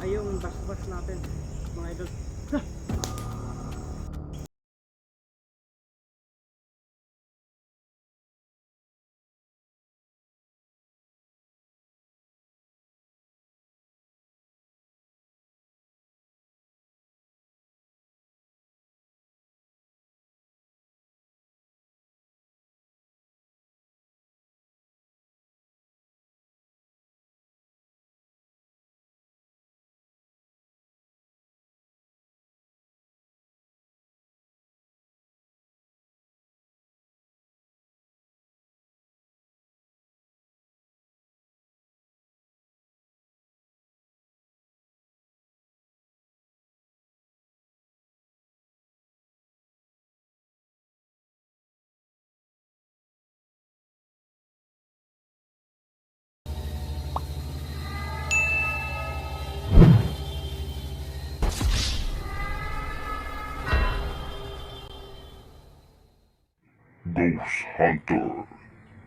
yung basbas natin mga idol. Ghost Hunter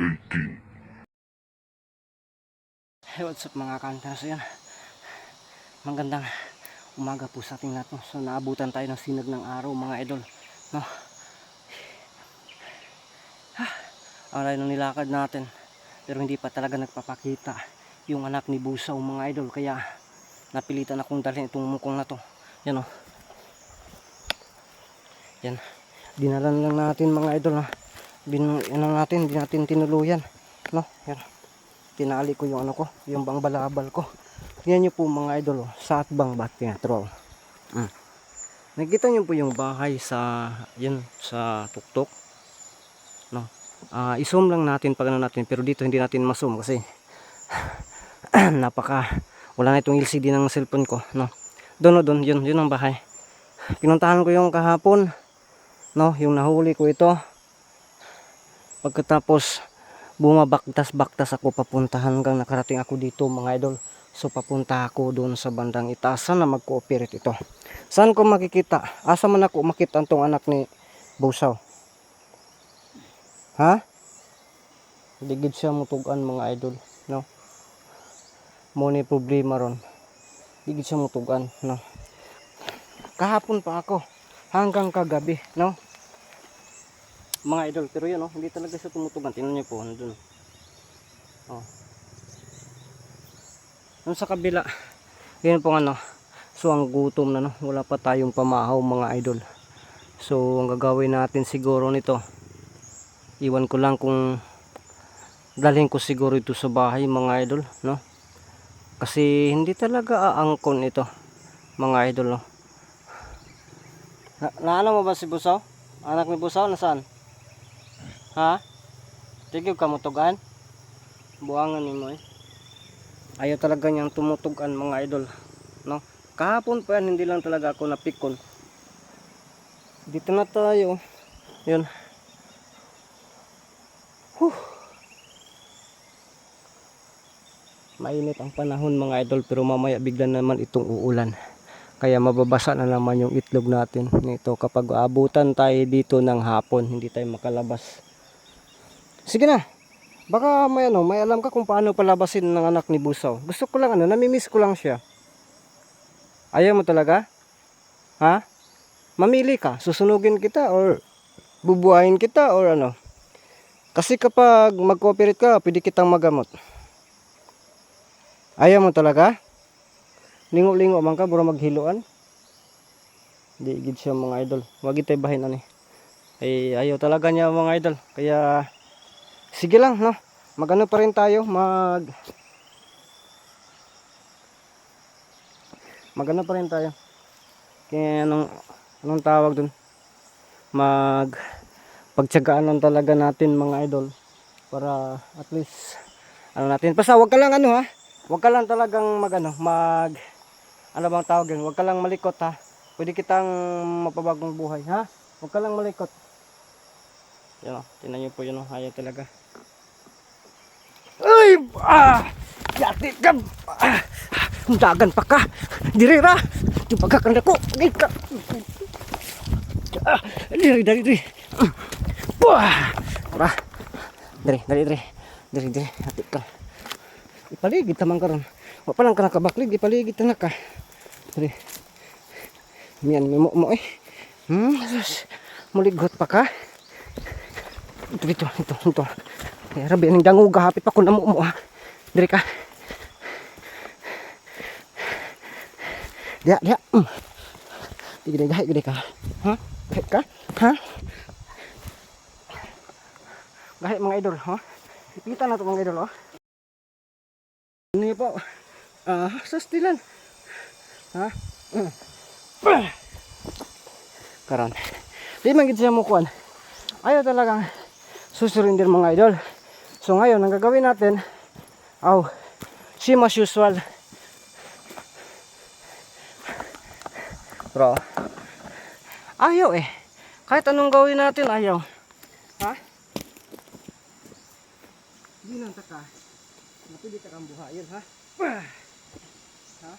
18. Hey, what's up mga kanters? Yan, magandang umaga po sa ating lahat, no? So naabutan tayo ng sinag ng araw mga idol, no? Ang layo ng nilakad natin, pero hindi pa talaga nagpapakita yung anak ni Busaw mga idol, kaya napilitan akong dalhin itong mukong na to. Yan, oh. Yan, dinalan lang natin mga idol, ha? Natin, hindi natin tinuluyan, no? Yan, tinali ko yung ano ko, yung bang balabal ko. Yan nyo po mga idol, oh, sa atbang bat teatro. Nakikita nyo po yung bahay sa, yun, sa tuktok, no? I-zoom lang natin pag ano natin, pero dito hindi natin ma-zoom kasi wala na itong LCD ng cellphone ko, no? Doon, yun ang bahay. Pinuntahan ko yung kahapon, no? Yung nahuli ko ito. Pagkatapos bumabaktas-baktas ako papunta hanggang nakarating ako dito mga idol. So papunta ako doon sa bandang itaas. Sana mag-cooperate ito. Saan ko makikita? Asa man ako makita itong anak ni Busaw? Ha? Digid siya mutugan mga idol, no? Muna problema ron. Digid siya mutugan, no? Kahapon pa ako hanggang kagabi, no? Mga idol, pero yun, oh, hindi talaga siya tumutugan. Tingnan niyo po, nandun. Oh. Doon sa kabila, yun po ano. So ang gutom na, no? Wala pa tayong pamahaw mga idol. So ang gagawin natin siguro nito, iwan ko lang kung dalhin ko siguro ito sa bahay mga idol, no? Kasi hindi talaga aangkon ito mga idol, no? Naano mo ba si Busaw? Anak ni Busaw, nasaan? Ha? Tigil ka mutugan? Buangan ni mo, eh. Ayaw talaga niyang tumutugan mga idol, no? Kahapon pa yan, hindi lang talaga ako napikon. Dito na tayo. Yun. Mainit ang panahon mga idol, pero mamaya bigla naman itong uulan. Kaya mababasa na naman yung itlog natin nito kapag abutan tayo dito ng hapon, hindi tayo makalabas. Sige na. Baka may alam ka kung paano palabasin ng anak ni Busaw. Gusto ko lang namimiss ko lang siya. Ayaw mo talaga? Ha? Mamili ka, susunugin kita or bubuhayin kita or ano? Kasi kapag mag-cooperate ka, pwede kitang magamot. Ayaw mo talaga? Lingo-lingo man ka, buro maghiluan. Di gid siya mga idol. Wag itay bahin ani. Ay ayaw talaga niya mga idol. Kaya sige lang, no. Magano pa rin tayo, magano pa rin tayo. Kaya anong tawag dun? Pagtiyagaan lang talaga natin mga idol para at least natin. Basta wag ka lang ha. Wag ka lang talagang ano bang tawag yun? Wag ka lang malikot ha. Pwede kitang mapabagong buhay ha. Wag ka lang malikot. Yan o, tingnan nyo po yun o. Ayaw talaga. Ay! Yati ka! Dagan pa ka! Dirira! Yung pagkakanda ko! Ay ka! Dari! Tara! Dari! Hati ka! Ipaligid taman ka ron. Wala pa lang ka nakabaklig, ipaligid na ka. Dali. Yan, may mo eh. Sus. Muligot pa ka. Ito. Eh, rabi, nang dango gahapit pa ko na mo ha. Dali ka. Diya. Gede ka. Ha? Kahit ka? Ha? Kahit mga idol, ha? Ipita na ito mga idol, ha? Ano po? Sastilan. Ha? Karon. Di man gid siya mukuan. Ayaw talagang susurinder mga idol. So ngayon, ang gagawin natin, same as usual. Bro, ayaw eh. Kahit anong gawin natin, ayaw. Ha? Di nang taka. Napili ka kang buhayin, ha? Ha?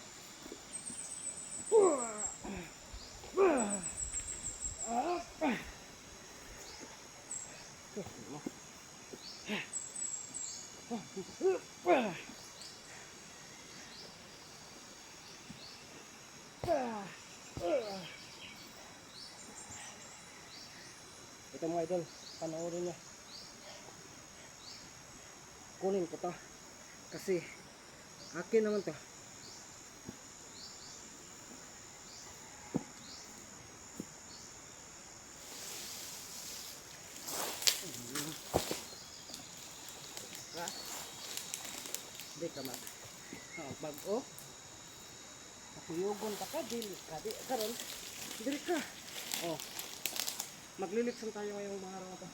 Ito mga idol, panoorin nyo. Kunin ko to kasi akin naman to. Di ka mat. Bago. Nakuyugon ka dili ka. Di karon. Dili ka. Maglilipsan tayo ngayong mga araw na to.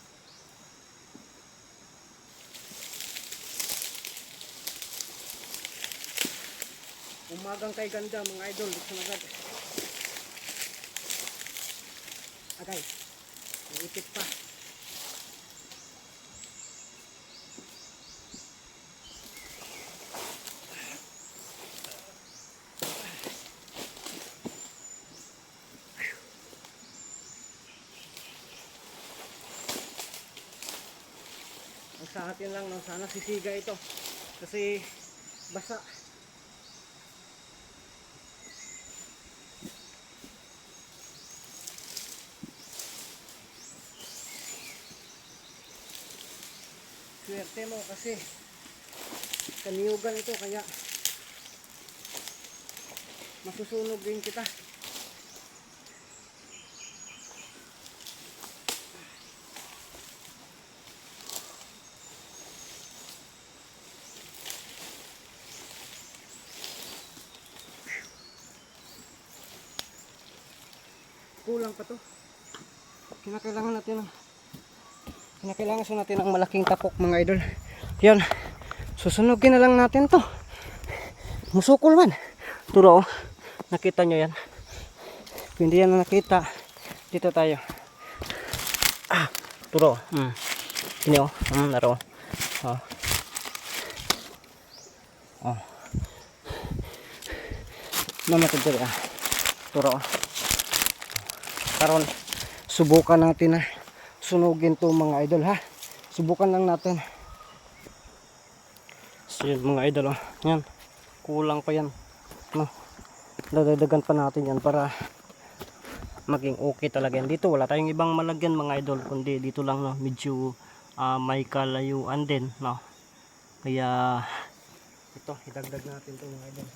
Umagang kay ganda mga idol. Lipsan agad. Agay. Naipit pa. Sa atin lang no, sana sisiga ito kasi basa. Swerte mo kasi kaniyugan ito kaya masusunog din kita. Kulang pa to. Kinakailangan natin ng malaking tapok mga idol. Yan. Susunugin na lang natin to. Musukol man. Turo. Nakita nyo yan. Kung hindi yan na nakita, dito tayo. Turo. Ini naro. Mamatid dali Turo. Karon subukan natin na sunugin to mga idol ha. Subukan lang natin. So yun mga idol yan. Kulang pa yan. No. Dadagdagan pa natin yan para maging okay talaga yan. Dito wala tayong ibang malagyan mga idol kundi dito lang no. Medyo may kalayuan din no. Kaya ito idagdag natin to mga idol.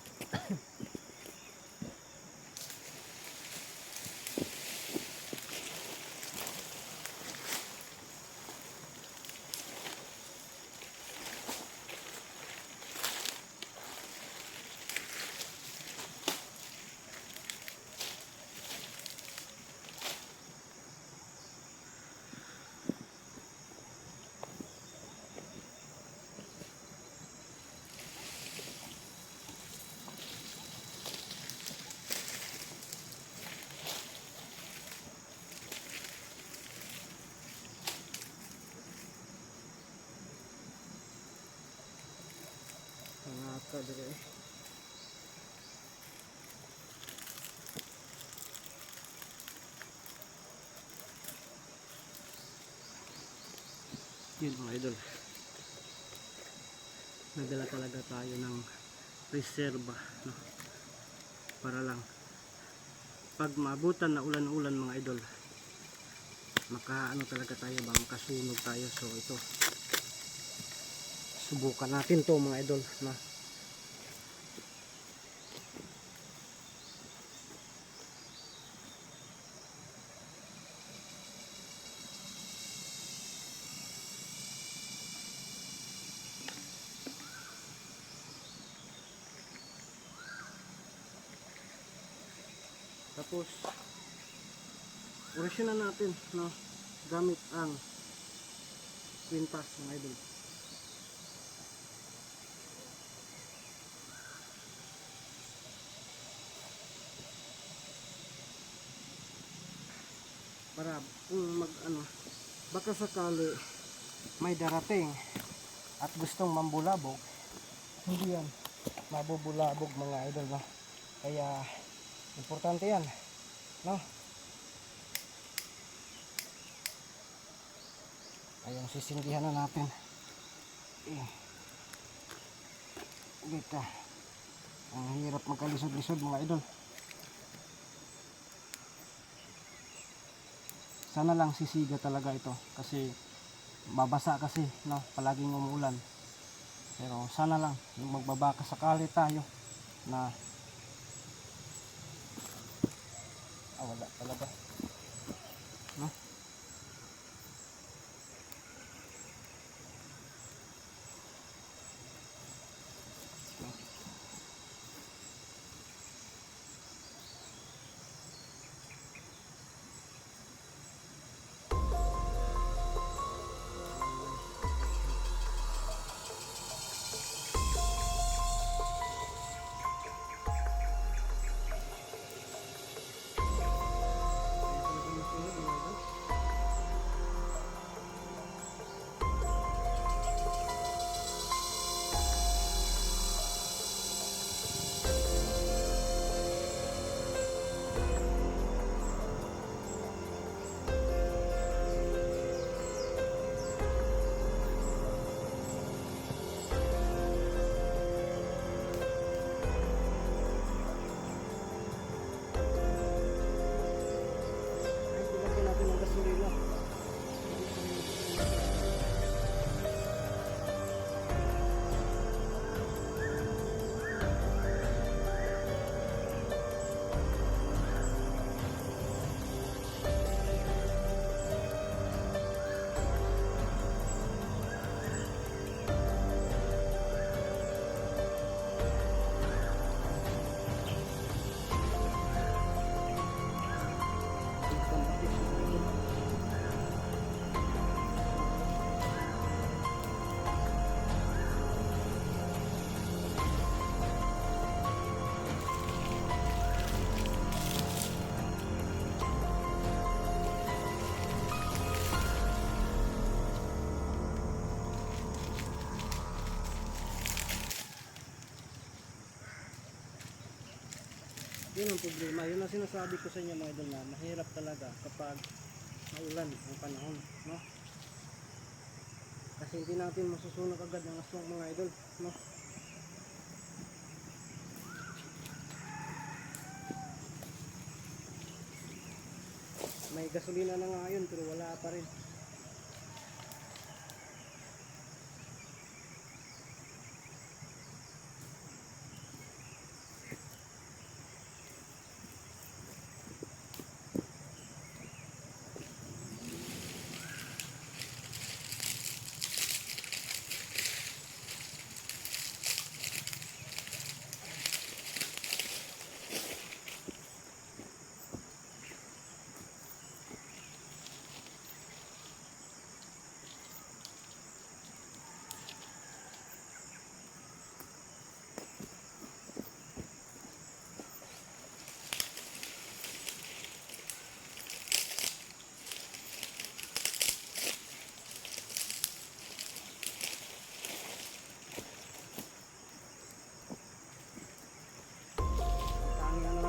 Kadre. Yun mga idol. Nagdala talaga tayo ng reserva no? para lang pag maabutan na ulan-ulan mga idol, maka ano talaga tayo ba, makasunog tayo. So ito, subukan natin to mga idol na. Tapos orisyonan natin no, gamit ang kwintas mga idol. Para kung mag ano, baka sakali may darating at gustong mambulabog, hindi yan mabubulabog mga idol no. Kaya importante yan no. Ayun, sisindihan na natin. Dito ang hirap magkalisod-lisod mga idol. Sana lang sisiga talaga ito kasi babasa kasi no, palaging umuulan. Pero sana lang yung magbabaka sakali tayo na wala talaga no. Yun ang problema, yun ang sinasabi ko sa inyo mga idol na mahirap talaga kapag maulan ang panahon no? Kasi hindi natin masusunog agad ang aswang mga idol no? May gasolina na nga yun pero wala pa rin.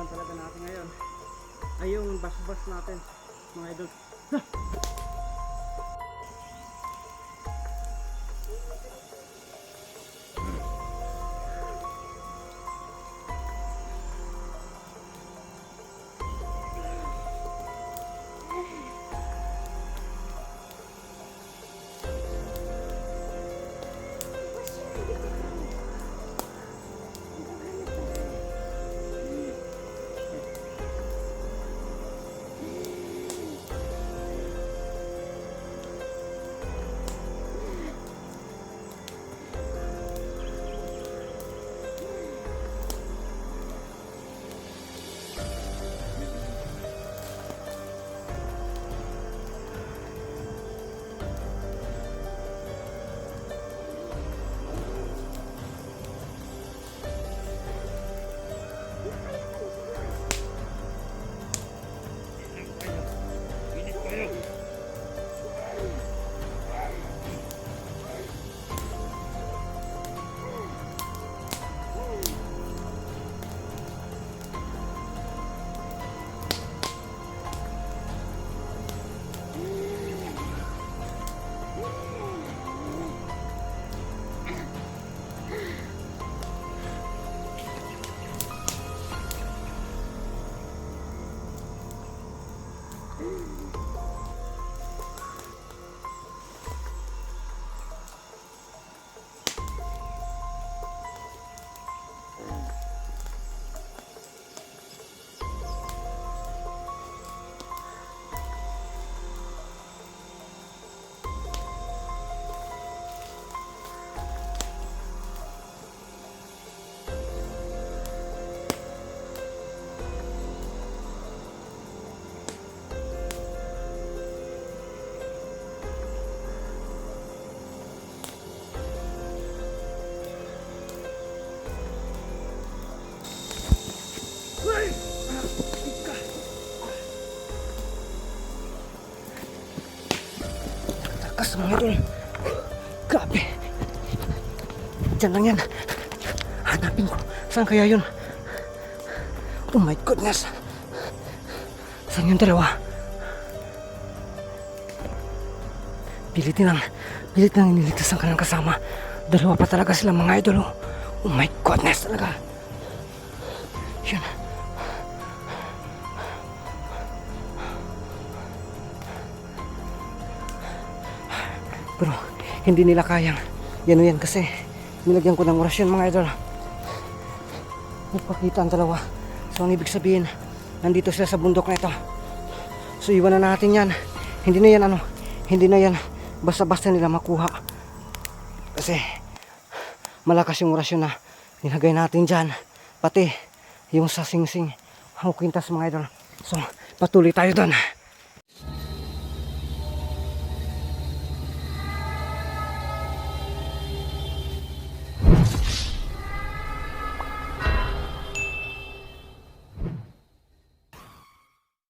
Talaga natin ngayon ay yung bas-bas natin mga idol. goodness mga idol. Grabe. Diyan lang yan. Hanapin ko. Saan kaya yun? Oh my goodness. Saan yung dalawa? Pilit nang iniligtas ang kanilang kasama. Dalawa pa talaga sila mga idol. Oh my goodness talaga. Yan. Pero hindi nila kayang yan o yan kasi nilagyan ko ng orasyon mga idol. Nagpakita ang dalawa. So ang ibig sabihin, nandito sila sa bundok na ito. So iwan na natin yan. Hindi na yan basta-basta nila makuha. Kasi malakas yung orasyon na nilagay natin dyan. Pati yung sa sing-sing. Ang kwintas mga idol. So patuloy tayo doon.